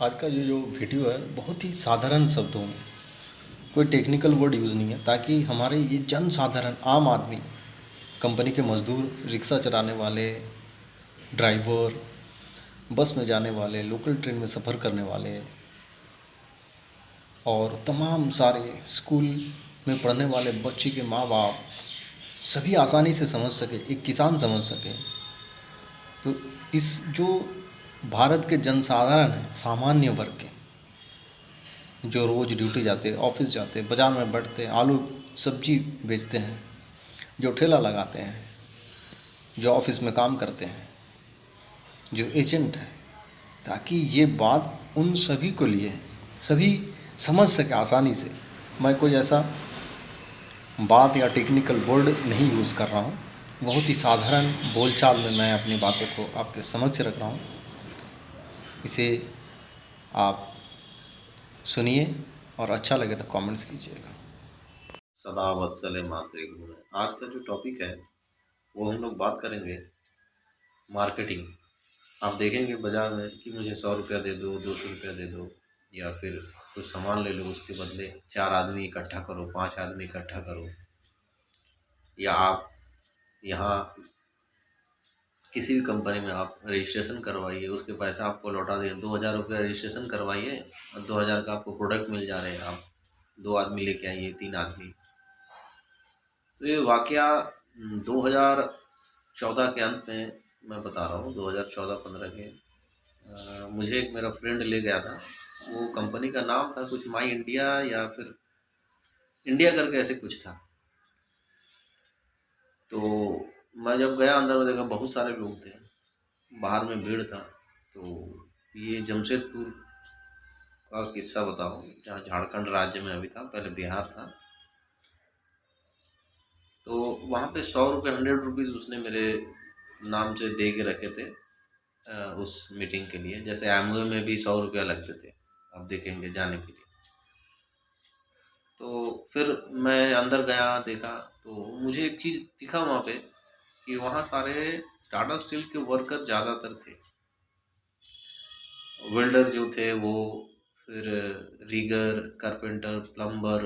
आज का ये जो वीडियो है बहुत ही साधारण शब्दों में, कोई टेक्निकल वर्ड यूज़ नहीं है, ताकि हमारे ये जन साधारण आम आदमी, कंपनी के मजदूर, रिक्शा चलाने वाले, ड्राइवर, बस में जाने वाले, लोकल ट्रेन में सफ़र करने वाले और तमाम सारे स्कूल में पढ़ने वाले बच्चे के माँ बाप सभी आसानी से समझ सके, एक किसान समझ सके। तो इस जो भारत के जनसाधारण हैं, सामान्य वर्ग के, जो रोज़ ड्यूटी जाते, ऑफिस जाते, बाज़ार में बैठते, आलू सब्जी बेचते हैं, जो ठेला लगाते हैं, जो ऑफिस में काम करते हैं, जो एजेंट है, ताकि ये बात उन सभी को लिए है, सभी समझ सके आसानी से। मैं कोई ऐसा बात या टेक्निकल वर्ड नहीं यूज़ कर रहा हूँ, बहुत ही साधारण बोलचाल में मैं अपनी बातों को आपके समक्ष रख रहा हूँ। इसे आप सुनिए और अच्छा लगे तो कमेंट्स कीजिएगा। सदा वत्सले मातृभूमि। आज का जो टॉपिक है वो हम लोग बात करेंगे मार्केटिंग। आप देखेंगे बाजार में कि मुझे 100 रुपया दे दो, 200 रुपया दे दो, या फिर कुछ सामान ले लो, उसके बदले 4 आदमी इकट्ठा करो, 5 आदमी इकट्ठा करो, या आप यहाँ किसी भी कंपनी में आप रजिस्ट्रेशन करवाइए, उसके पैसा आपको लौटा दें। 2000 रुपया रजिस्ट्रेशन करवाइए और 2000 का आपको प्रोडक्ट मिल जा रहे हैं। आप 2 आदमी लेके आइए, 3 आदमी। तो ये वाकया 2014 के अंत में मैं बता रहा हूँ, 2014-15 के। मुझे एक मेरा फ्रेंड ले गया था। वो कंपनी का नाम था कुछ माई इंडिया या फिर इंडिया करके ऐसे कुछ था। तो मैं जब गया अंदर में देखा बहुत सारे लोग थे, बाहर में भीड़ था। तो ये जमशेदपुर का किस्सा बताऊँ, जहाँ झारखंड राज्य में अभी था, पहले बिहार था। तो वहाँ पे 100 रुपये, 100 रुपीज़ उसने मेरे नाम से दे के रखे थे उस मीटिंग के लिए। जैसे एमवे में भी 100 रुपया लगते थे, आप देखेंगे, जाने के लिए। तो फिर मैं अंदर गया, देखा, तो मुझे एक चीज़ दिखा वहाँ पे कि वहाँ सारे टाटा स्टील के वर्कर ज़्यादातर थे। वेल्डर जो थे वो, फिर रीगर, कारपेंटर, प्लम्बर,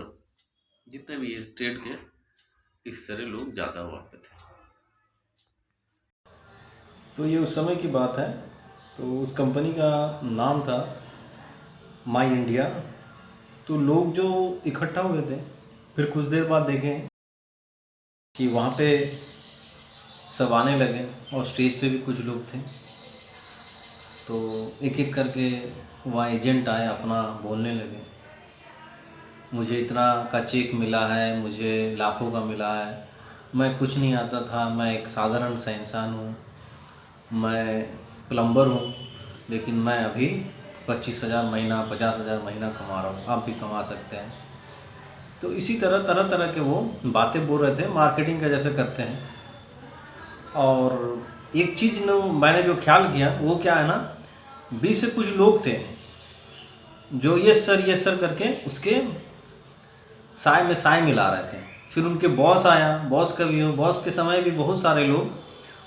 जितने भी ये ट्रेड के, इस तरह लोग ज़्यादा वहाँ पे थे। तो ये उस समय की बात है। तो उस कंपनी का नाम था माई इंडिया। तो लोग जो इकट्ठा हुए थे, फिर कुछ देर बाद देखें कि वहाँ पे सब आने लगे और स्टेज पे भी कुछ लोग थे। तो एक एक करके वहाँ एजेंट आए, अपना बोलने लगे, मुझे इतना का चेक मिला है, मुझे लाखों का मिला है, मैं कुछ नहीं आता था, मैं एक साधारण सा इंसान हूँ, मैं प्लम्बर हूँ, लेकिन मैं अभी 25,000 महीना, 50,000 महीना कमा रहा हूँ, आप भी कमा सकते हैं। तो इसी तरह तरह तरह के वो बातें बोल रहे थे, मार्केटिंग का जैसे करते हैं। और एक चीज़ न मैंने जो ख्याल किया वो क्या है ना, 20 से कुछ लोग थे जो यस सर करके उसके साय में साय मिला रहे थे। फिर उनके बॉस आया, बॉस का भी, बॉस के समय भी बहुत सारे लोग,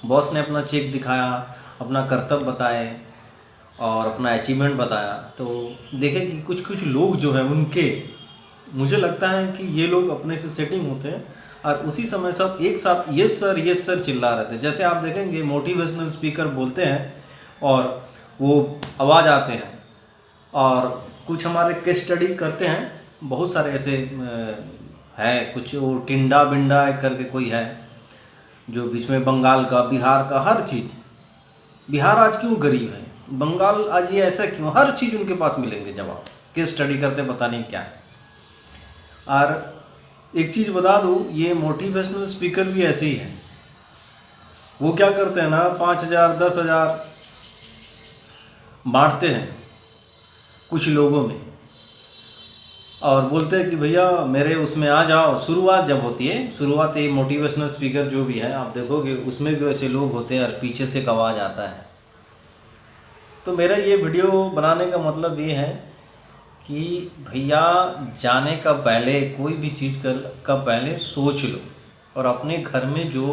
बॉस ने अपना चेक दिखाया, अपना कर्तव्य बताए और अपना अचीवमेंट बताया। तो देखें कि कुछ कुछ लोग जो हैं उनके, मुझे लगता है कि ये लोग अपने से सेटिंग होते हैं और उसी समय सब एक साथ यस सर चिल्ला रहे थे। जैसे आप देखेंगे मोटिवेशनल स्पीकर बोलते हैं और वो आवाज़ आते हैं, और कुछ हमारे केस स्टडी करते हैं, बहुत सारे ऐसे है, कुछ वो टिंडा बिंडा करके कोई है जो बीच में बंगाल का, बिहार का, हर चीज़। बिहार आज क्यों गरीब है, बंगाल आज ये ऐसा क्यों, हर चीज़ उनके पास मिलेंगे जवाब। केस स्टडी करते पता नहीं क्या है। और एक चीज़ बता दूँ, ये मोटिवेशनल स्पीकर भी ऐसे ही हैं। वो क्या करते हैं ना, 5,000 10,000 बांटते हैं कुछ लोगों में और बोलते हैं कि भैया मेरे उसमें आ जाओ। शुरुआत जब होती है, शुरुआत ये मोटिवेशनल स्पीकर जो भी है, आप देखोगे उसमें भी ऐसे लोग होते हैं और पीछे से एक आवाज़ आता है। तो मेरा ये वीडियो बनाने का मतलब ये है कि भैया जाने का पहले, कोई भी चीज़ का पहले सोच लो, और अपने घर में जो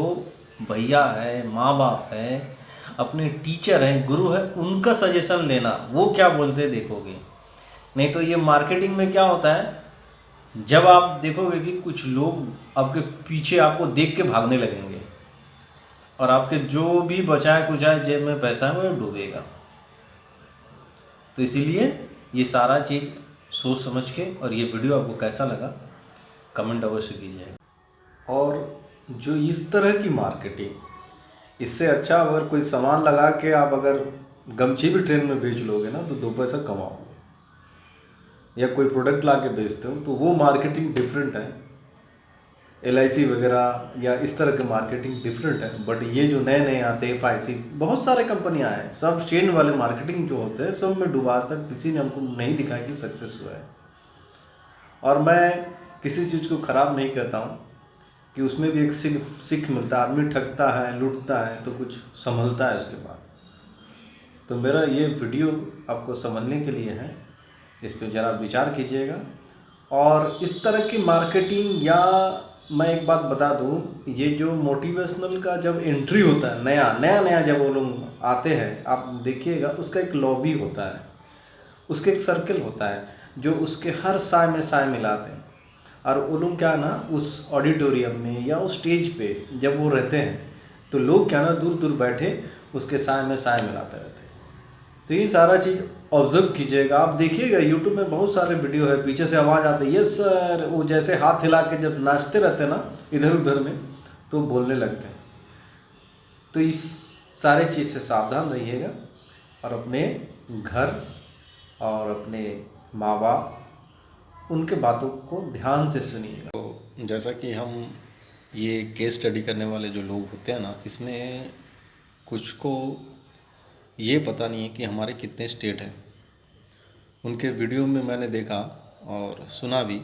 भैया है, माँ बाप है, अपने टीचर हैं, गुरु है, उनका सजेशन लेना, वो क्या बोलते हैं देखोगे। नहीं तो ये मार्केटिंग में क्या होता है, जब आप देखोगे कि कुछ लोग आपके पीछे आपको देख के भागने लगेंगे और आपके जो भी बचाए कुचाए जेब में पैसा है वो डूबेगा। तो इसीलिए ये सारा चीज़ सोच समझ के, और ये वीडियो आपको कैसा लगा कमेंट अवश्य कीजिएगा। और जो इस तरह की मार्केटिंग, इससे अच्छा अगर कोई सामान लगा के आप अगर गमछी भी ट्रेन में बेच लोगे ना तो 2 पैसा कमाओगे, या कोई प्रोडक्ट ला के बेचते हो तो वो मार्केटिंग डिफरेंट है। LIC वगैरह या इस तरह के मार्केटिंग डिफरेंट है। बट ये जो नए नए आते हैं FIC, बहुत सारे कंपनियां हैं, सब चेन वाले मार्केटिंग जो होते हैं सब में डूबा, आज तक किसी ने हमको नहीं दिखा कि सक्सेस हुआ है। और मैं किसी चीज़ को ख़राब नहीं कहता हूँ कि उसमें भी एक सीख मिलता है। आदमी ठगता है, लूटता है तो कुछ संभलता है उसके बाद। तो मेरा ये वीडियो आपको समझने के लिए है, इस पर ज़रा विचार कीजिएगा। और इस तरह की मार्केटिंग, या मैं एक बात बता दूं, ये जो मोटिवेशनल का जब एंट्री होता है, नया जब वो लोग आते हैं, आप देखिएगा उसका एक लॉबी होता है, उसके एक सर्कल होता है जो उसके हर साय में साय मिलाते हैं। और वो लोग क्या ना, उस ऑडिटोरियम में या उस स्टेज पे जब वो रहते हैं तो लोग क्या ना दूर दूर बैठे उसके साय में साय मिलाते रहते हैं। तो ये सारा चीज़ ऑब्जर्व कीजिएगा। आप देखिएगा यूट्यूब में बहुत सारे वीडियो है, पीछे से आवाज़ आती है यस सर, वो जैसे हाथ हिला के जब नाचते रहते हैं ना इधर उधर में, तो बोलने लगते हैं। तो इस सारे चीज़ से सावधान रहिएगा और अपने घर और अपने माँ बाप उनके बातों को ध्यान से सुनिएगा। तो जैसा कि हम ये केस स्टडी करने वाले जो लोग होते हैं ना, इसमें कुछ को ये पता नहीं है कि हमारे कितने स्टेट हैं। उनके वीडियो में मैंने देखा और सुना भी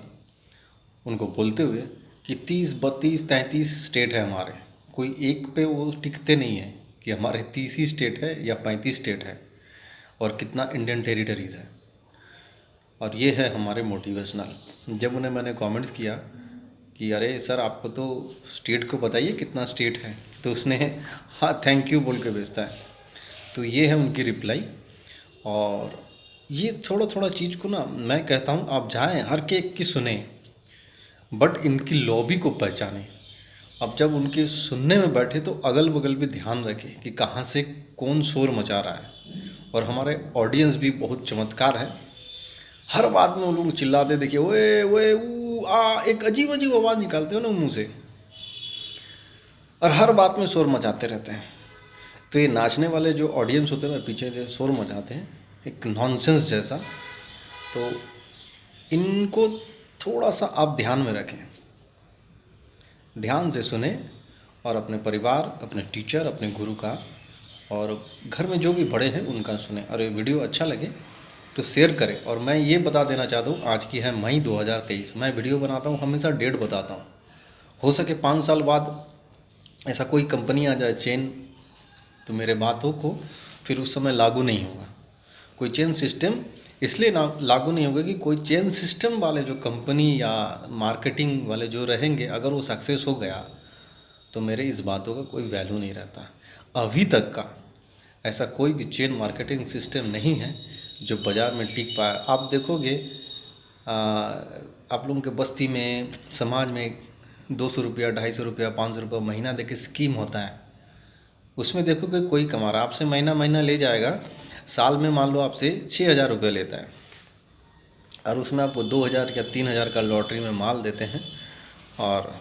उनको बोलते हुए कि 30, 32, 33 स्टेट है हमारे। कोई एक पे वो टिकते नहीं है कि हमारे 30 ही स्टेट है या 35 स्टेट है और कितना इंडियन टेरिटरीज़ है। और ये है हमारे मोटिवेशनल। जब उन्हें मैंने कमेंट्स किया कि अरे सर आपको तो स्टेट को बताइए कितना स्टेट है, तो उसने हाँ थैंक यू बोल के भेजता है। तो ये है उनकी रिप्लाई। और ये थोड़ा थोड़ा चीज़ को ना मैं कहता हूँ आप जाएं हर के एक की सुने, बट इनकी लॉबी को पहचानें। अब जब उनके सुनने में बैठे तो अगल बगल भी ध्यान रखें कि कहाँ से कौन शोर मचा रहा है। और हमारे ऑडियंस भी बहुत चमत्कार है, हर बात में वो लोग चिल्लाते, देखिए ओए ओए ऊ आ, एक अजीब अजीब आवाज़ निकालते हो ना मुँह से, और हर बात में शोर मचाते रहते हैं। तो ये नाचने वाले जो ऑडियंस होते हैं ना, पीछे जो शोर मचाते हैं एक नॉनसेंस जैसा, तो इनको थोड़ा सा आप ध्यान में रखें, ध्यान से सुने और अपने परिवार, अपने टीचर, अपने गुरु का और घर में जो भी बड़े हैं उनका सुने। और ये वीडियो अच्छा लगे तो शेयर करें। और मैं ये बता देना चाहता हूँ, आज की है मई 2023। मैं वीडियो बनाता हूँ हमेशा डेट बताता हूँ। हो सके 5 साल बाद ऐसा कोई कंपनी आ जाए चेन, तो मेरे बातों को फिर उस समय लागू नहीं होगा। कोई चेन सिस्टम इसलिए ना लागू नहीं होगा कि कोई चेन सिस्टम वाले जो कंपनी या मार्केटिंग वाले जो रहेंगे, अगर वो सक्सेस हो गया तो मेरे इस बातों का कोई वैल्यू नहीं रहता। अभी तक का ऐसा कोई भी चेन मार्केटिंग सिस्टम नहीं है जो बाज़ार में टिक पाया। आप देखोगे आप लोगों के बस्ती में, समाज में 200 रुपया, 250 रुपया, 500 रुपया महीना देखिए स्कीम होता है, उसमें देखोगे कोई कमा रहा, आपसे महीना ले जाएगा, साल में मान लो आपसे 6,000 रुपये लेता है, और उसमें आपको 2,000 या 3,000 का लॉटरी में माल देते हैं, और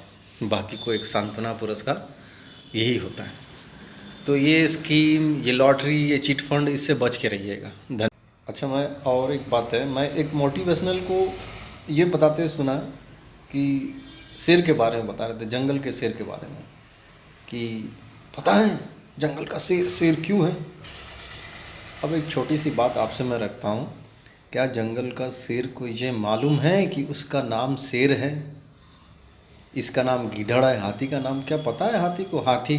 बाकी को एक सांत्वना पुरस्कार यही होता है। तो ये स्कीम, ये लॉटरी, ये चिट फंड, इससे बच के रहिएगा। अच्छा, मैं और एक बात है, मैं एक मोटिवेशनल को ये बताते सुना कि शेर के बारे में बता रहे थे, जंगल के शेर के बारे में, कि पता है जंगल का शेर क्यों है। अब एक छोटी सी बात आपसे मैं रखता हूँ, क्या जंगल का शेर को ये मालूम है कि उसका नाम शेर है? इसका नाम गीदड़ है। हाथी का नाम क्या पता है हाथी को? हाथी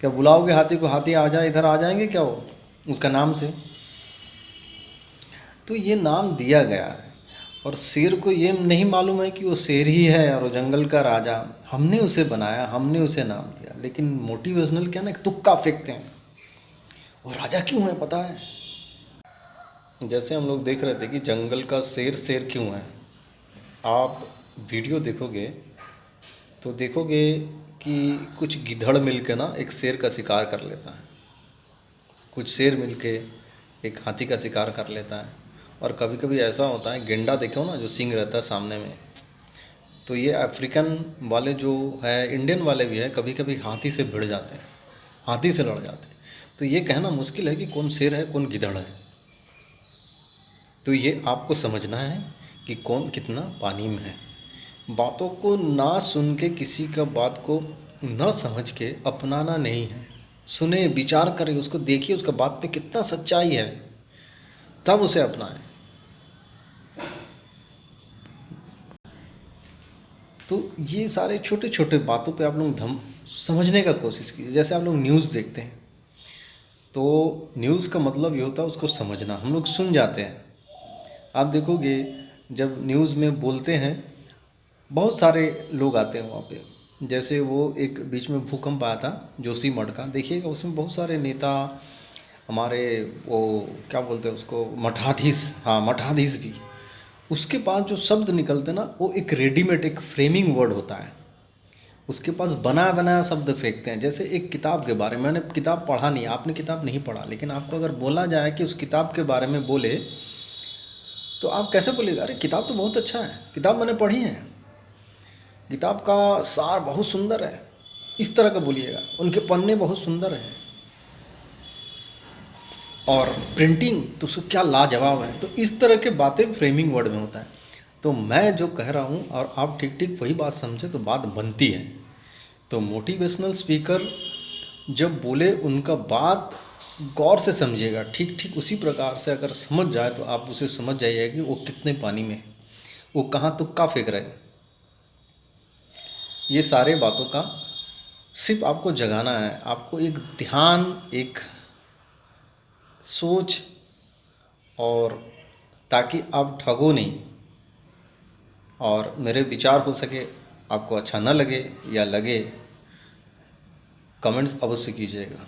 क्या बुलाओगे हाथी को, हाथी आ जाए, इधर आ जाएंगे क्या वो उसका नाम से? तो ये नाम दिया गया है। और शेर को ये नहीं मालूम है कि वो शेर ही है और वो जंगल का राजा, हमने उसे बनाया, हमने उसे नाम दिया। लेकिन मोटिवेशनल क्या ना, तुक्का फेंकते हैं और राजा क्यों है पता है? जैसे हम लोग देख रहे थे कि जंगल का शेर शेर क्यों है, आप वीडियो देखोगे तो देखोगे कि कुछ गिद्धड़ मिल के ना एक शेर का शिकार कर लेता है, कुछ शेर मिल के एक हाथी का शिकार कर लेता है। और कभी कभी ऐसा होता है, गेंडा देखो ना जो सींग रहता है सामने में, तो ये अफ्रीकन वाले जो है, इंडियन वाले भी है, कभी कभी हाथी से भिड़ जाते हैं, हाथी से लड़ जाते हैं। तो ये कहना मुश्किल है कि कौन शेर है कौन गिद्धड़ है। तो ये आपको समझना है कि कौन कितना पानी में है। बातों को ना सुन के, किसी का बात को ना समझ के अपनाना नहीं है। सुने, विचार करें, उसको देखिए, उसका बात पे कितना सच्चाई है, तब उसे अपनाएं। तो ये सारे छोटे छोटे बातों पे आप लोग समझने का कोशिश कीजिए। जैसे आप लोग न्यूज़ देखते हैं तो न्यूज़ का मतलब ये होता है उसको समझना। हम लोग सुन जाते हैं। आप देखोगे जब न्यूज़ में बोलते हैं, बहुत सारे लोग आते हैं वहाँ पे। जैसे वो एक बीच में भूकंप आया था जोशीमठ का, देखिएगा उसमें बहुत सारे नेता, हमारे वो क्या बोलते हैं उसको, मठाधीश, हाँ मठाधीश भी, उसके पास जो शब्द निकलते ना वो एक रेडीमेड, एक फ्रेमिंग वर्ड होता है, उसके पास बना बनाया शब्द फेंकते हैं। जैसे एक किताब के बारे में, मैंने किताब पढ़ा नहीं, आपने किताब नहीं पढ़ा, लेकिन आपको अगर बोला जाए कि उस किताब के बारे में बोले तो आप कैसे बोलेगा, अरे किताब तो बहुत अच्छा है, किताब मैंने पढ़ी है, किताब का सार बहुत सुंदर है, इस तरह का बोलिएगा। उनके पन्ने बहुत सुंदर हैं और प्रिंटिंग तो उसको क्या लाजवाब है। तो इस तरह के बातें फ्रेमिंग वर्ड में होता है। तो मैं जो कह रहा हूँ और आप ठीक ठीक वही बात समझे तो बात बनती है। तो मोटिवेशनल स्पीकर जब बोले उनका बात गौर से समझिएगा, ठीक ठीक उसी प्रकार से अगर समझ जाए तो आप उसे समझ जाइए कि वो कितने पानी में, वो कहाँ तुक्का फेंक रहे हैं। ये सारे बातों का सिर्फ आपको जगाना है, आपको एक ध्यान, एक सोच, और ताकि आप ठगो नहीं और मेरे विचार हो सके आपको अच्छा न लगे या लगे, कमेंट्स अवश्य कीजिएगा।